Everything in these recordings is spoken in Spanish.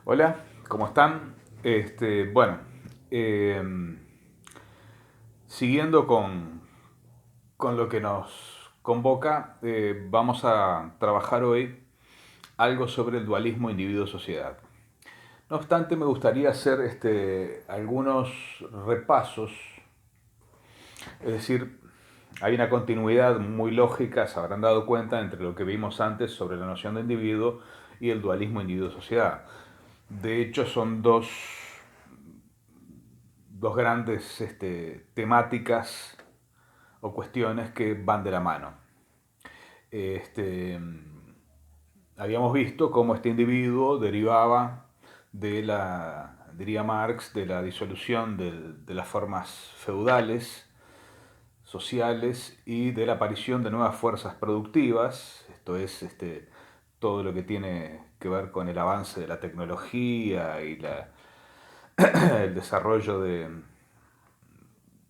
Hola, ¿cómo están? Bueno, eh, siguiendo con lo que nos convoca, vamos a trabajar hoy algo sobre el dualismo individuo-sociedad. No obstante, me gustaría hacer algunos repasos, es decir, hay una continuidad muy lógica, se habrán dado cuenta, entre lo que vimos antes sobre la noción de individuo y el dualismo individuo-sociedad. De hecho, son dos grandes temáticas o cuestiones que van de la mano. Este, Habíamos visto cómo este individuo derivaba diría Marx, de la disolución de las formas feudales, sociales y de la aparición de nuevas fuerzas productivas, esto es, todo lo que tiene que ver con el avance de la tecnología y el desarrollo de,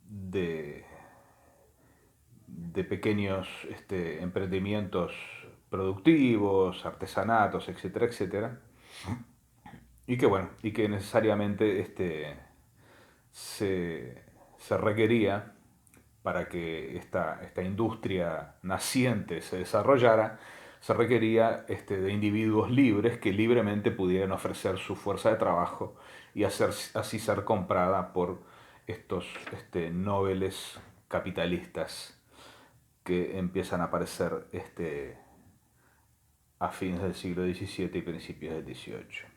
de pequeños emprendimientos productivos, artesanatos, etcétera, etcétera, y que bueno, y que necesariamente se, se requería para que esta industria naciente se desarrollara, se requería de individuos libres que libremente pudieran ofrecer su fuerza de trabajo y así ser comprada por estos nobles capitalistas que empiezan a aparecer a fines del siglo XVII y principios del XVIII.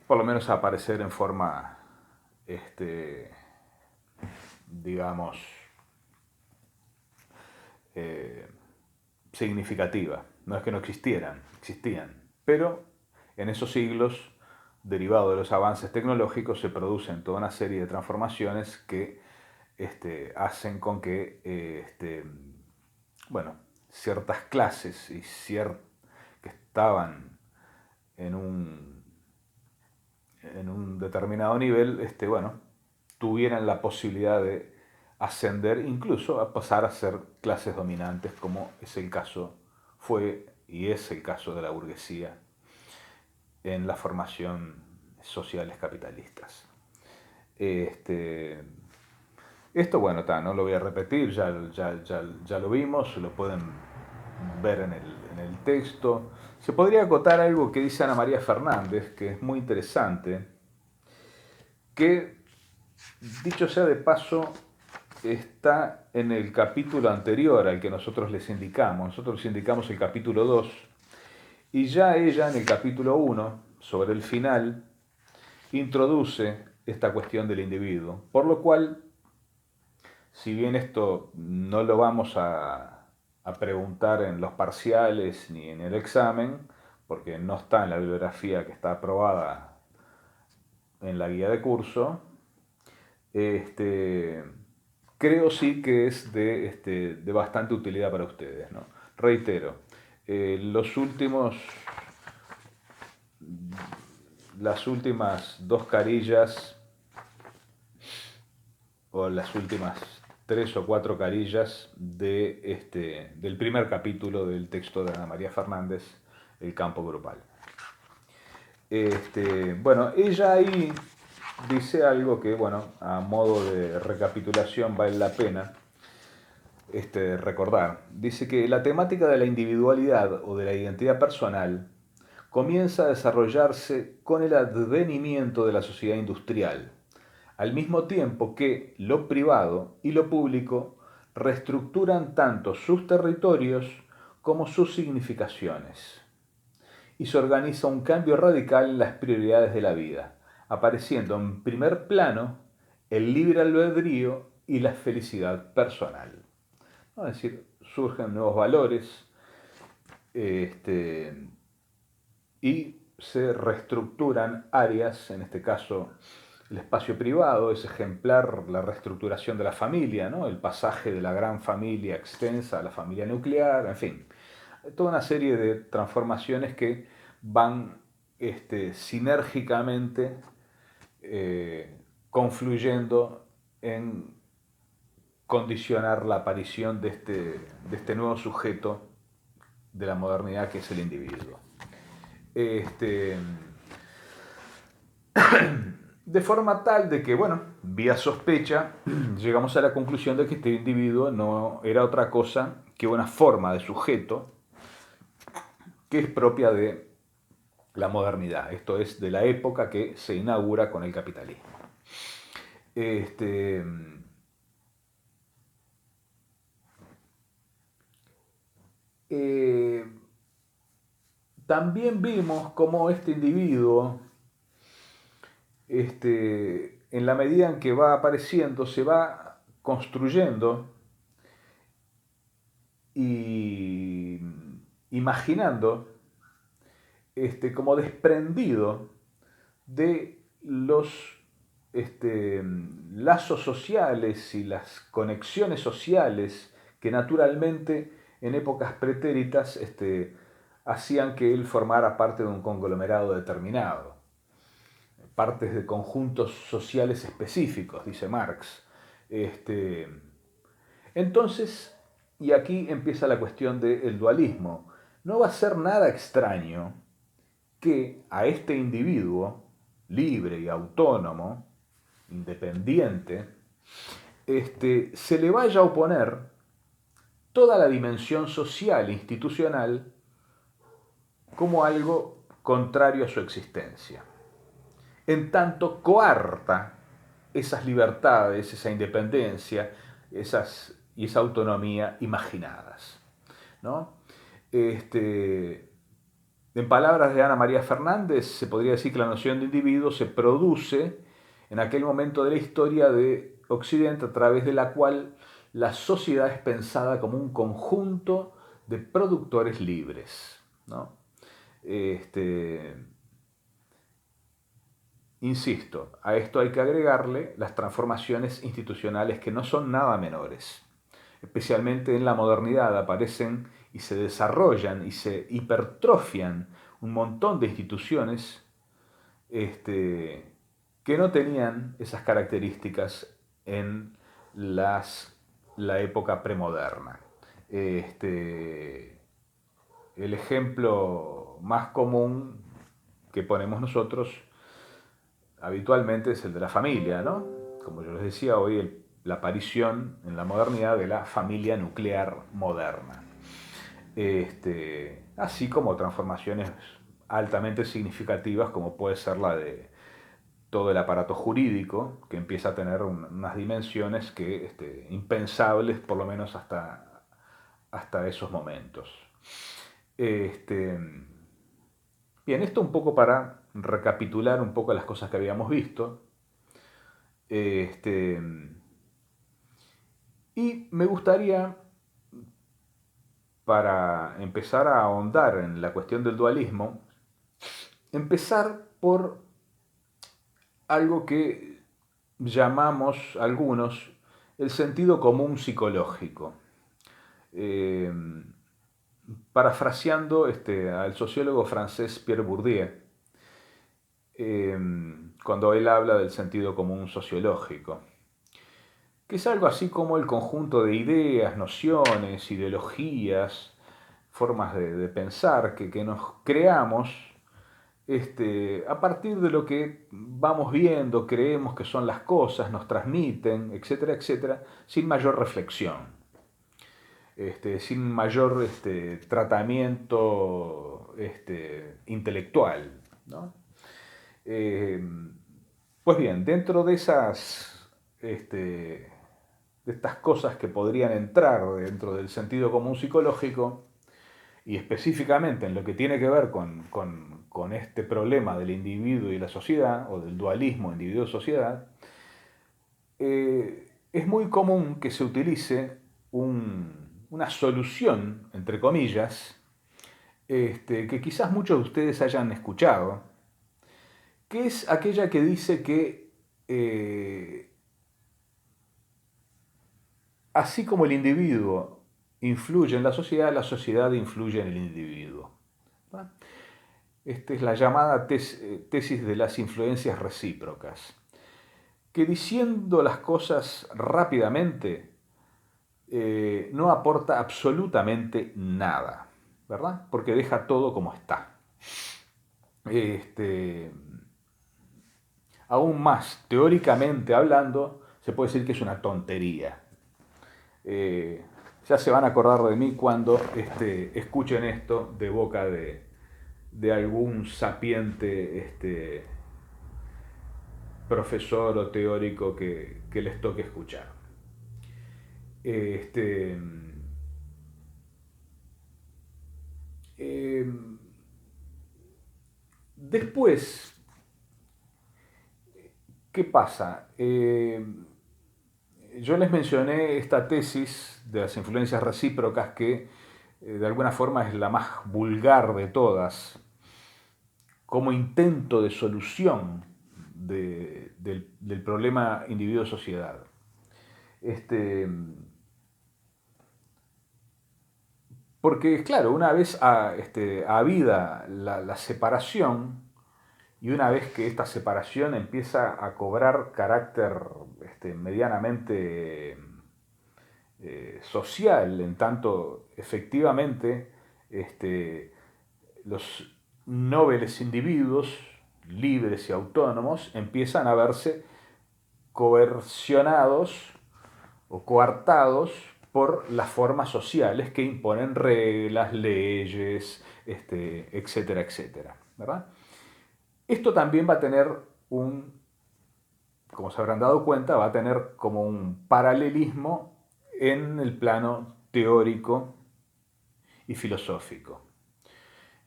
Por lo menos a aparecer en forma, este, digamos, eh, significativa. No es que no existieran, existían. Pero en esos siglos, derivado de los avances tecnológicos, se producen toda una serie de transformaciones que hacen con que bueno, ciertas clases que estaban en en un determinado nivel, bueno, tuvieran la posibilidad de ascender, incluso a pasar a ser clases dominantes, como es el caso, fue y es el caso de la burguesía en la formación sociales capitalistas. Este, Esto, bueno, no lo voy a repetir, ya lo vimos, lo pueden ver en el texto. Se podría acotar algo que dice Ana María Fernández, que es muy interesante, que, dicho sea de paso, está en el capítulo anterior al que nosotros les indicamos. Nosotros les indicamos el capítulo 2 y ya ella en el capítulo 1, sobre el final, introduce esta cuestión del individuo. Por lo cual, si bien esto no lo vamos a preguntar en los parciales ni en el examen, porque no está en la bibliografía que está aprobada en la guía de curso, este, creo sí que es de bastante utilidad para ustedes, ¿no? Reitero, los últimos, las últimas dos carillas o las últimas tres o cuatro carillas del primer capítulo del texto de Ana María Fernández, El campo grupal. Bueno, ella ahí dice algo que, bueno, a modo de recapitulación vale la pena recordar. Dice que la temática de la individualidad o de la identidad personal comienza a desarrollarse con el advenimiento de la sociedad industrial, al mismo tiempo que lo privado y lo público reestructuran tanto sus territorios como sus significaciones. Y se organiza un cambio radical en las prioridades de la vida, apareciendo en primer plano el libre albedrío y la felicidad personal. Es decir, surgen nuevos valores este, y se reestructuran áreas, en este caso el espacio privado, es ejemplar la reestructuración de la familia, ¿no? El pasaje de la gran familia extensa a la familia nuclear, en fin, toda una serie de transformaciones que van sinérgicamente confluyendo en condicionar la aparición de este nuevo sujeto de la modernidad que es el individuo. Este, De forma tal de que, bueno, vía sospecha, llegamos a la conclusión de que este individuo no era otra cosa que una forma de sujeto que es propia de la modernidad, esto es, de la época que se inaugura con el capitalismo. Este, eh, También vimos cómo este individuo, en la medida en que va apareciendo, se va construyendo y imaginando como desprendido de los lazos sociales y las conexiones sociales que naturalmente en épocas pretéritas hacían que él formara parte de un conglomerado determinado, partes de conjuntos sociales específicos, dice Marx. Este, entonces, y aquí empieza la cuestión del dualismo, no va a ser nada extraño que a este individuo libre y autónomo, independiente, se le vaya a oponer toda la dimensión social e institucional como algo contrario a su existencia. En tanto coarta esas libertades, esa independencia, y esa autonomía imaginadas, ¿no? En palabras de Ana María Fernández, se podría decir que la noción de individuo se produce en aquel momento de la historia de Occidente a través de la cual la sociedad es pensada como un conjunto de productores libres, ¿no? Este, Insisto, a esto hay que agregarle las transformaciones institucionales que no son nada menores. Especialmente en la modernidad aparecen y se desarrollan y se hipertrofian un montón de instituciones que no tenían esas características en la época premoderna. El ejemplo más común que ponemos nosotros habitualmente es el de la familia, ¿no? Como yo les decía hoy, la aparición en la modernidad de la familia nuclear moderna. Así como transformaciones altamente significativas como puede ser la de todo el aparato jurídico, que empieza a tener unas dimensiones que, impensables por lo menos hasta esos momentos. Este, Bien, esto un poco para recapitular un poco las cosas que habíamos visto. Este, y me gustaría, para empezar a ahondar en la cuestión del dualismo, empezar por algo que llamamos algunos el sentido común psicológico. Eh, Parafraseando al sociólogo francés Pierre Bourdieu, eh, cuando él habla del sentido común sociológico, que es algo así como el conjunto de ideas, nociones, ideologías, formas de pensar que nos creamos a partir de lo que vamos viendo, creemos que son las cosas, nos transmiten, etcétera, etcétera, sin mayor reflexión, sin mayor tratamiento intelectual, ¿no? Eh, pues bien, dentro de de estas cosas que podrían entrar dentro del sentido común psicológico, y específicamente en lo que tiene que ver con este problema del individuo y la sociedad, o del dualismo individuo-sociedad, es muy común que se utilice una solución, entre comillas, que quizás muchos de ustedes hayan escuchado, que es aquella que dice que así como el individuo influye en la sociedad influye en el individuo. Esta es la llamada tesis de las influencias recíprocas, que diciendo las cosas rápidamente no aporta absolutamente nada, ¿verdad? Porque deja todo como está. Este, aún más teóricamente hablando, se puede decir que es una tontería. Ya se van a acordar de mí cuando escuchen esto de boca de algún sapiente profesor o teórico que les toque escuchar. Este, Después, ¿qué pasa? Yo les mencioné esta tesis de las influencias recíprocas que de alguna forma es la más vulgar de todas, como intento de solución del problema individuo-sociedad. Porque, claro, una vez habida la separación, y una vez que esta separación empieza a cobrar carácter medianamente social, en tanto efectivamente los nobles individuos, libres y autónomos, empiezan a verse coercionados o coartados por las formas sociales que imponen reglas, leyes, etcétera, etcétera, ¿verdad? Esto también va a tener como se habrán dado cuenta, va a tener como un paralelismo en el plano teórico y filosófico.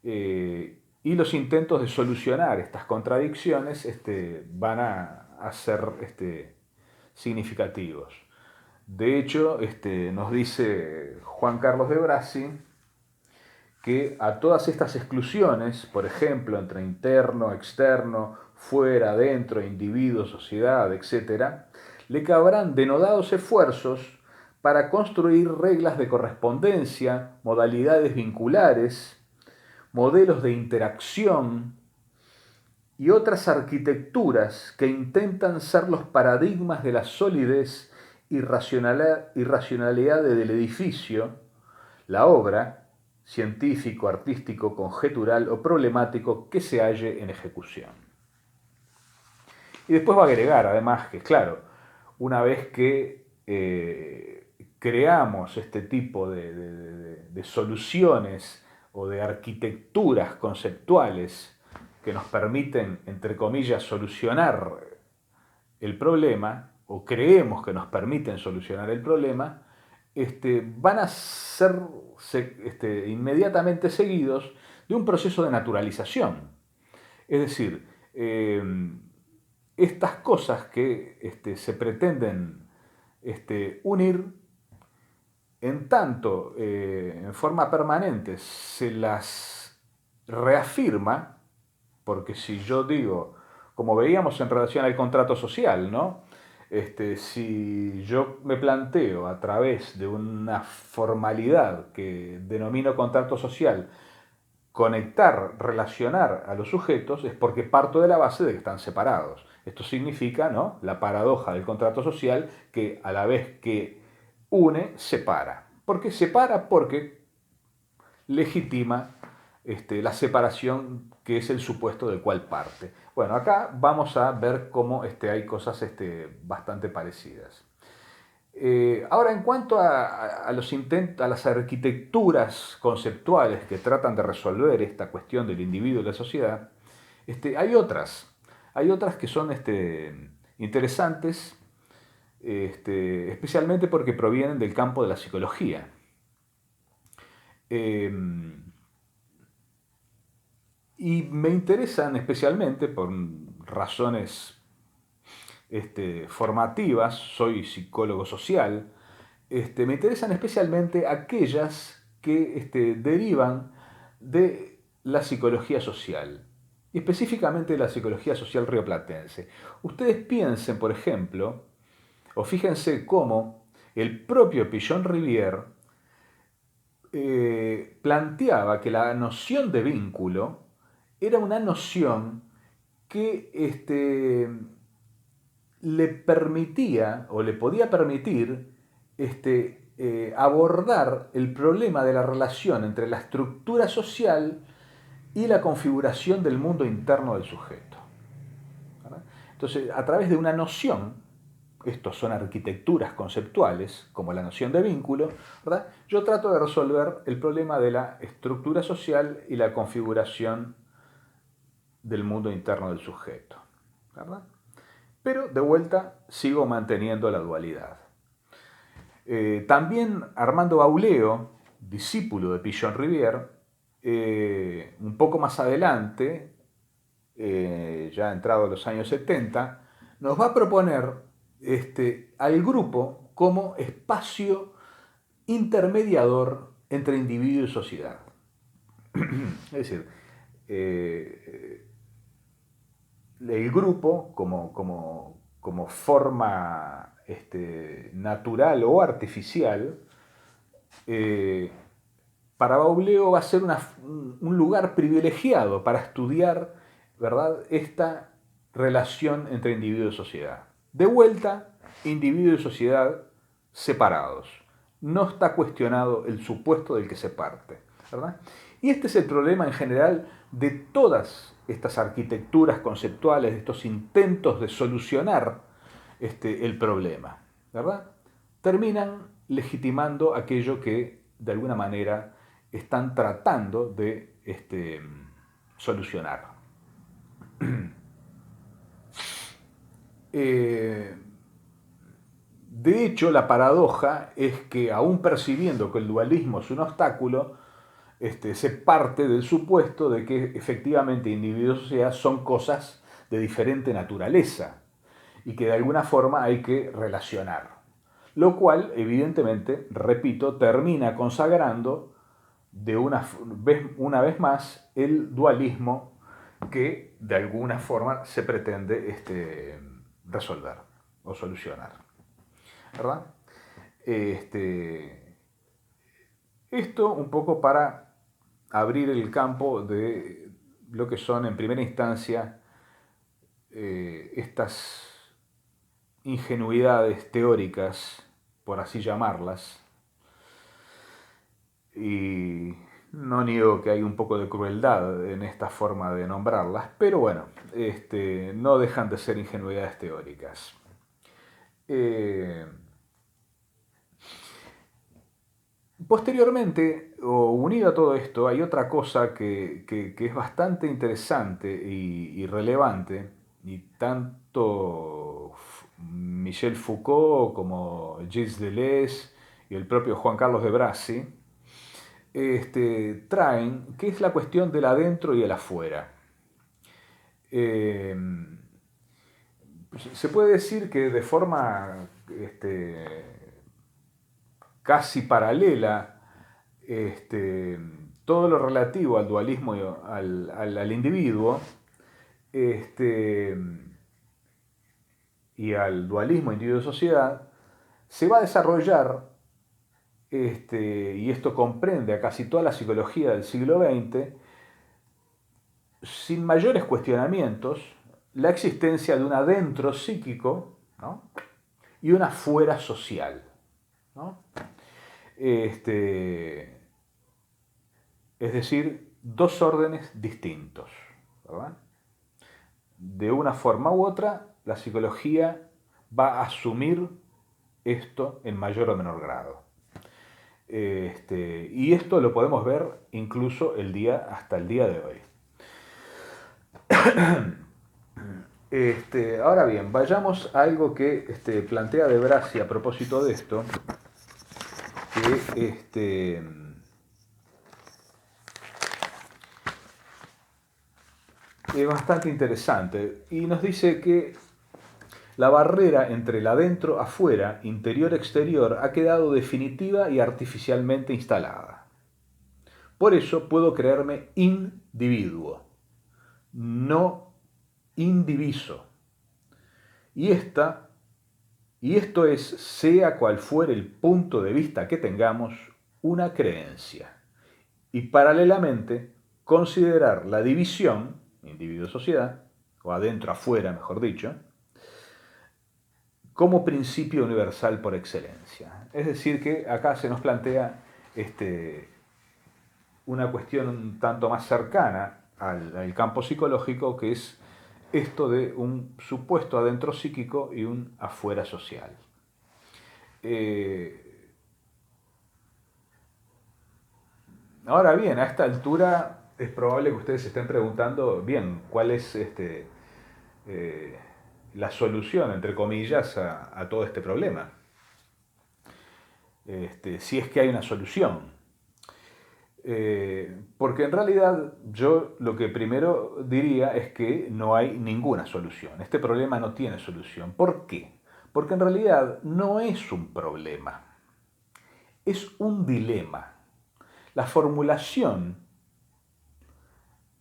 Y los intentos de solucionar estas contradicciones van a ser significativos. De hecho, nos dice Juan Carlos de Brasi que a todas estas exclusiones, por ejemplo, entre interno, externo, fuera, dentro, individuo, sociedad, etc., le cabrán denodados esfuerzos para construir reglas de correspondencia, modalidades vinculares, modelos de interacción y otras arquitecturas que intentan ser los paradigmas de la solidez y racionalidad del edificio, la obra, científico, artístico, conjetural o problemático que se halle en ejecución. Y después va a agregar, además, que claro, una vez que creamos este tipo de soluciones o de arquitecturas conceptuales que nos permiten, entre comillas, solucionar el problema, o creemos que nos permiten solucionar el problema, van a ser inmediatamente seguidos de un proceso de naturalización. Es decir, estas cosas que se pretenden unir, en tanto en forma permanente se las reafirma, porque si yo digo, como veíamos en relación al contrato social, ¿no? Si yo me planteo a través de una formalidad que denomino contrato social, conectar, relacionar a los sujetos, es porque parto de la base de que están separados. Esto significa, ¿no?, la paradoja del contrato social, que a la vez que une, separa. ¿Por qué separa? Porque legitima la separación que es el supuesto del cual parte. Bueno, acá vamos a ver cómo hay cosas bastante parecidas. Ahora, en cuanto a las arquitecturas conceptuales que tratan de resolver esta cuestión del individuo y la sociedad, hay otras que son interesantes, especialmente porque provienen del campo de la psicología. Y me interesan especialmente por razones formativas, soy psicólogo social, me interesan especialmente aquellas que derivan de la psicología social, y específicamente de la psicología social rioplatense. Ustedes piensen, por ejemplo, o fíjense cómo el propio Pichon Rivière planteaba que la noción de vínculo era una noción que le permitía o le podía permitir abordar el problema de la relación entre la estructura social y la configuración del mundo interno del sujeto. Entonces, a través de una noción, estos son arquitecturas conceptuales, como la noción de vínculo, ¿verdad? Yo trato de resolver el problema de la estructura social y la configuración del mundo interno del sujeto, ¿verdad? Pero de vuelta sigo manteniendo la dualidad. También Armando Bauleo, discípulo de Pichon-Rivière, un poco más adelante, ya entrado a los años 70, nos va a proponer al grupo como espacio intermediador entre individuo y sociedad. Es decir, el grupo como forma natural o artificial, para Bauleo va a ser un lugar privilegiado para estudiar, ¿verdad?, esta relación entre individuo y sociedad. De vuelta, individuo y sociedad separados. No está cuestionado el supuesto del que se parte, ¿verdad? Y este es el problema en general de todas estas arquitecturas conceptuales, de estos intentos de solucionar el problema, ¿verdad? Terminan legitimando aquello que de alguna manera están tratando de solucionar. De hecho, la paradoja es que aún percibiendo que el dualismo es un obstáculo, se parte del supuesto de que efectivamente individuo y sociedad son cosas de diferente naturaleza y que de alguna forma hay que relacionar. Lo cual, evidentemente, repito, termina consagrando una vez más el dualismo que de alguna forma se pretende resolver o solucionar, ¿verdad? Esto un poco para abrir el campo de lo que son en primera instancia estas ingenuidades teóricas, por así llamarlas, y no niego que hay un poco de crueldad en esta forma de nombrarlas, pero bueno, no dejan de ser ingenuidades teóricas. Posteriormente, o unido a todo esto, hay otra cosa que es bastante interesante y relevante, y tanto Michel Foucault como Gilles Deleuze y el propio Juan Carlos de Brasi traen, que es la cuestión del adentro y el afuera. Se puede decir que de forma casi paralela, todo lo relativo al dualismo y al individuo y al dualismo individuo-sociedad se va a desarrollar, y esto comprende a casi toda la psicología del siglo XX, sin mayores cuestionamientos, la existencia de un adentro psíquico, ¿no?, y un afuera social, ¿no? Es decir, dos órdenes distintos, ¿verdad? De una forma u otra, la psicología va a asumir esto en mayor o menor grado. Y esto lo podemos ver incluso hasta el día de hoy. Ahora bien, vayamos a algo que plantea De Brasi a propósito de esto, que es bastante interesante, y nos dice que la barrera entre el adentro-afuera, interior-exterior, ha quedado definitiva y artificialmente instalada. Por eso puedo creerme individuo, no indiviso. Y esto es, sea cual fuere el punto de vista que tengamos, una creencia. Y paralelamente, considerar la división, individuo-sociedad, o adentro-afuera, mejor dicho, como principio universal por excelencia. Es decir, que acá se nos plantea una cuestión un tanto más cercana al campo psicológico, que es esto de un supuesto adentro psíquico y un afuera social. Ahora bien, a esta altura es probable que ustedes se estén preguntando, bien, ¿cuál es eh, la solución, entre comillas, a todo este problema? Si es que hay una solución. Porque en realidad yo lo que primero diría es que no hay ninguna solución. Este problema no tiene solución. ¿Por qué? Porque en realidad no es un problema, es un dilema. La formulación,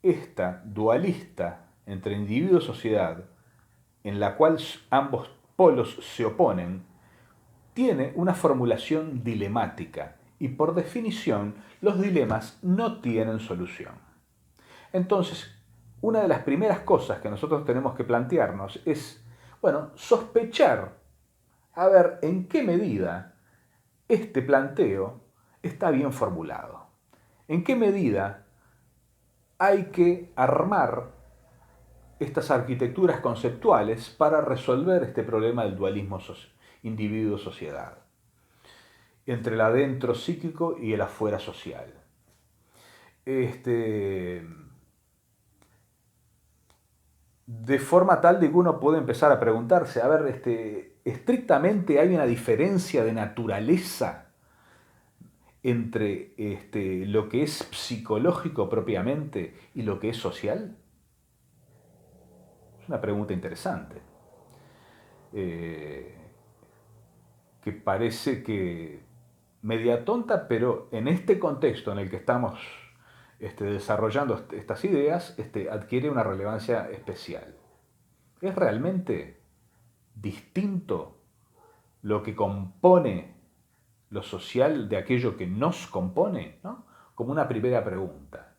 esta dualista entre individuo y sociedad, en la cual ambos polos se oponen, tiene una formulación dilemática y por definición los dilemas no tienen solución. Entonces, una de las primeras cosas que nosotros tenemos que plantearnos es, bueno, sospechar, a ver en qué medida este planteo está bien formulado. En qué medida hay que armar estas arquitecturas conceptuales para resolver este problema del dualismo individuo-sociedad, entre el adentro psíquico y el afuera social. De forma tal de que uno puede empezar a preguntarse, a ver, estrictamente hay una diferencia de naturaleza entre lo que es psicológico propiamente y lo que es social. Es una pregunta interesante, eh, que parece que media tonta, pero en este contexto en el que estamos desarrollando estas ideas, adquiere una relevancia especial. ¿Es realmente distinto lo que compone lo social de aquello que nos compone? ¿No? Como una primera pregunta.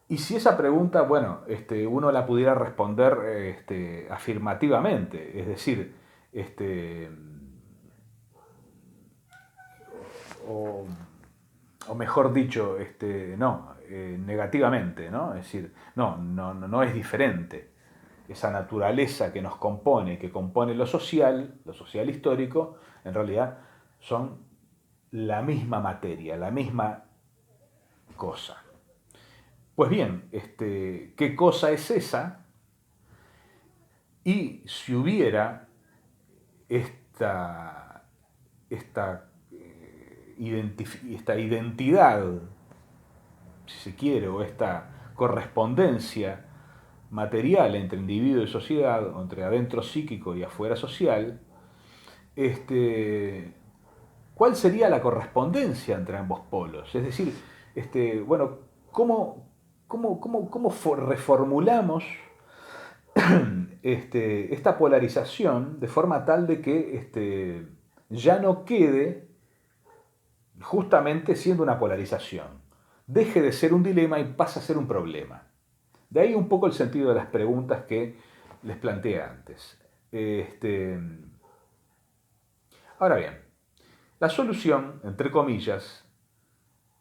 Y si esa pregunta, bueno, uno la pudiera responder afirmativamente, es decir, o, o mejor dicho, no, negativamente, ¿no? Es decir, no es diferente. Esa naturaleza que nos compone, que compone lo social histórico, en realidad son la misma materia, la misma cosa. Pues bien, ¿qué cosa es esa? Y si hubiera esta, esta, esta identidad, si se quiere, o esta correspondencia material entre individuo y sociedad, o entre adentro psíquico y afuera social, ¿cuál sería la correspondencia entre ambos polos? Es decir, bueno, ¿cómo reformulamos esta polarización de forma tal de que ya no quede justamente siendo una polarización? Deje de ser un dilema y pasa a ser un problema. De ahí un poco el sentido de las preguntas que les planteé antes. Ahora bien, la solución, entre comillas,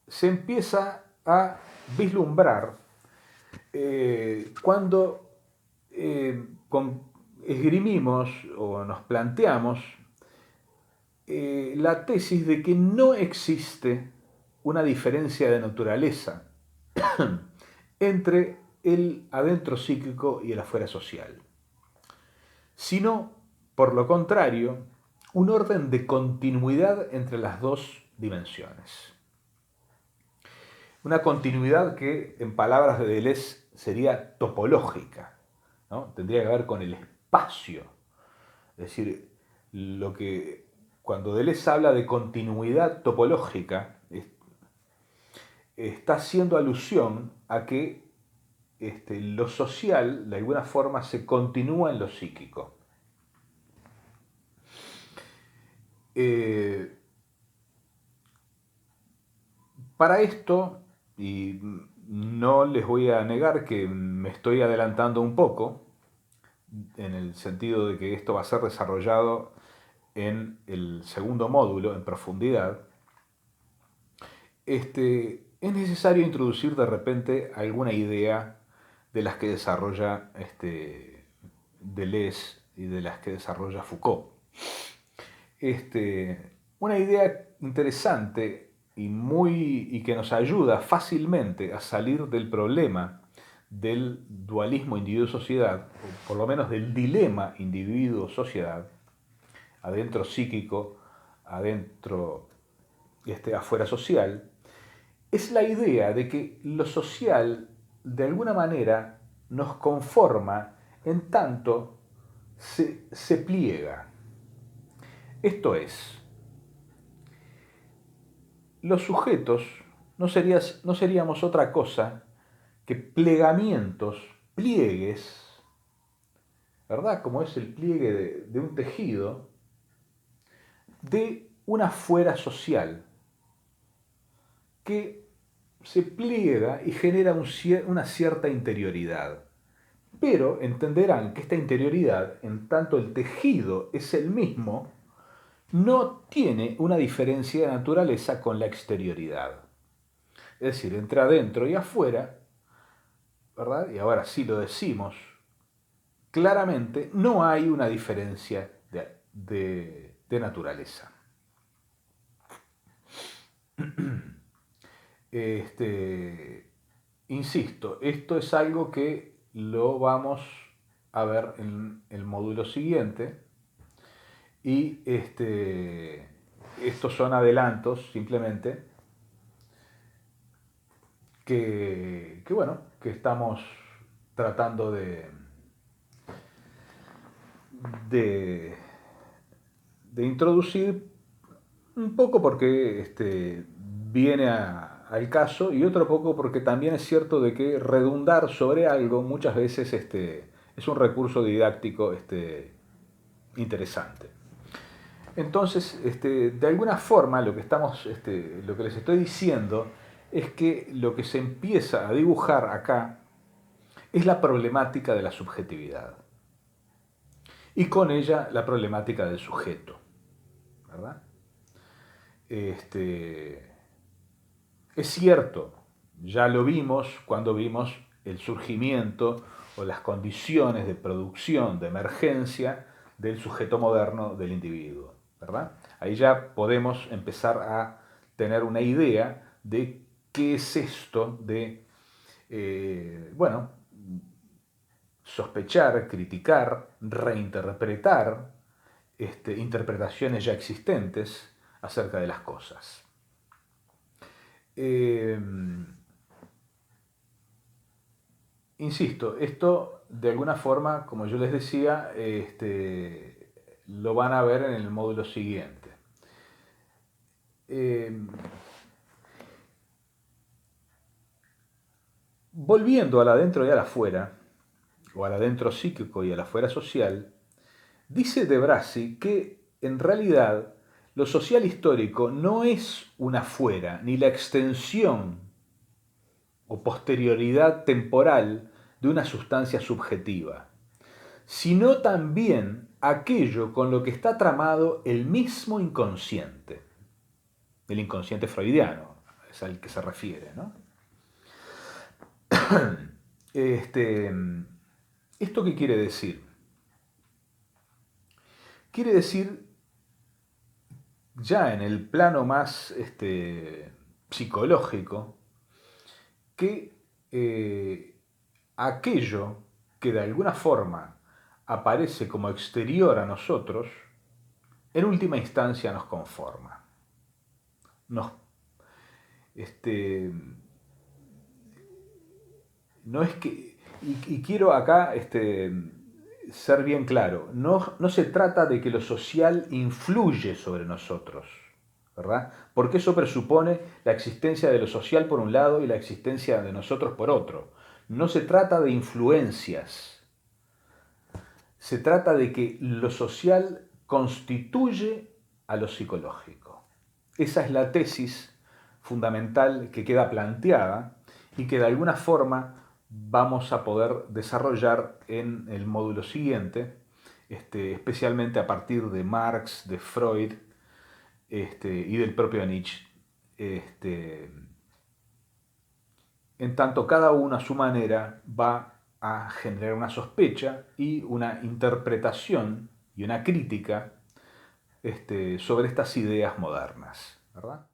se empieza a vislumbrar cuando esgrimimos o nos planteamos la tesis de que no existe una diferencia de naturaleza entre el adentro psíquico y el afuera social, sino, por lo contrario, un orden de continuidad entre las dos dimensiones. Una continuidad que, en palabras de Deleuze, sería topológica, ¿no? Tendría que ver con el espacio. Es decir, cuando Deleuze habla de continuidad topológica, está haciendo alusión a que lo social, de alguna forma, se continúa en lo psíquico. Para esto, y no les voy a negar que me estoy adelantando un poco, en el sentido de que esto va a ser desarrollado en el segundo módulo, en profundidad, es necesario introducir de repente alguna idea de las que desarrolla Deleuze y de las que desarrolla Foucault. Una idea interesante y que nos ayuda fácilmente a salir del problema del dualismo individuo-sociedad, o por lo menos del dilema individuo-sociedad, adentro psíquico, adentro afuera social, es la idea de que lo social de alguna manera nos conforma en tanto se pliega. Esto es, los sujetos no seríamos otra cosa que plegamientos, pliegues, ¿verdad? Como es el pliegue de un tejido, de una fuera social que se pliega y genera una cierta interioridad. Pero entenderán que esta interioridad, en tanto el tejido es el mismo, no tiene una diferencia de naturaleza con la exterioridad. Es decir, entre adentro y afuera, ¿verdad? Y ahora sí lo decimos claramente, no hay una diferencia de naturaleza. Insisto, esto es algo que lo vamos a ver en el módulo siguiente y estos son adelantos simplemente que estamos tratando de introducir un poco porque viene al caso y otro poco porque también es cierto de que redundar sobre algo muchas veces es un recurso didáctico interesante. Entonces, de alguna forma lo que les estoy diciendo es que lo que se empieza a dibujar acá es la problemática de la subjetividad y con ella la problemática del sujeto, ¿verdad? Es cierto, ya lo vimos cuando vimos el surgimiento o las condiciones de producción, de emergencia del sujeto moderno del individuo, ¿verdad? Ahí ya podemos empezar a tener una idea de qué es esto de, sospechar, criticar, reinterpretar interpretaciones ya existentes acerca de las cosas. Insisto, esto de alguna forma, como yo les decía, lo van a ver en el módulo siguiente. Volviendo al adentro y al afuera, o al adentro psíquico y al afuera social, dice De Brasi que en realidad lo social histórico no es un afuera, ni la extensión o posterioridad temporal de una sustancia subjetiva, sino también aquello con lo que está tramado el mismo inconsciente, el inconsciente freudiano, es al que se refiere, ¿no? ¿Esto qué quiere decir? Quiere decir, ya en el plano más psicológico, que aquello que de alguna forma aparece como exterior a nosotros, en última instancia nos conforma. No es que, y quiero acá ser bien claro, no se trata de que lo social influye sobre nosotros, ¿verdad? Porque eso presupone la existencia de lo social por un lado y la existencia de nosotros por otro. No se trata de influencias, se trata de que lo social constituye a lo psicológico. Esa es la tesis fundamental que queda planteada y que de alguna forma vamos a poder desarrollar en el módulo siguiente, especialmente a partir de Marx, de Freud y del propio Nietzsche. En tanto cada uno a su manera va a generar una sospecha y una interpretación y una crítica sobre estas ideas modernas, ¿verdad?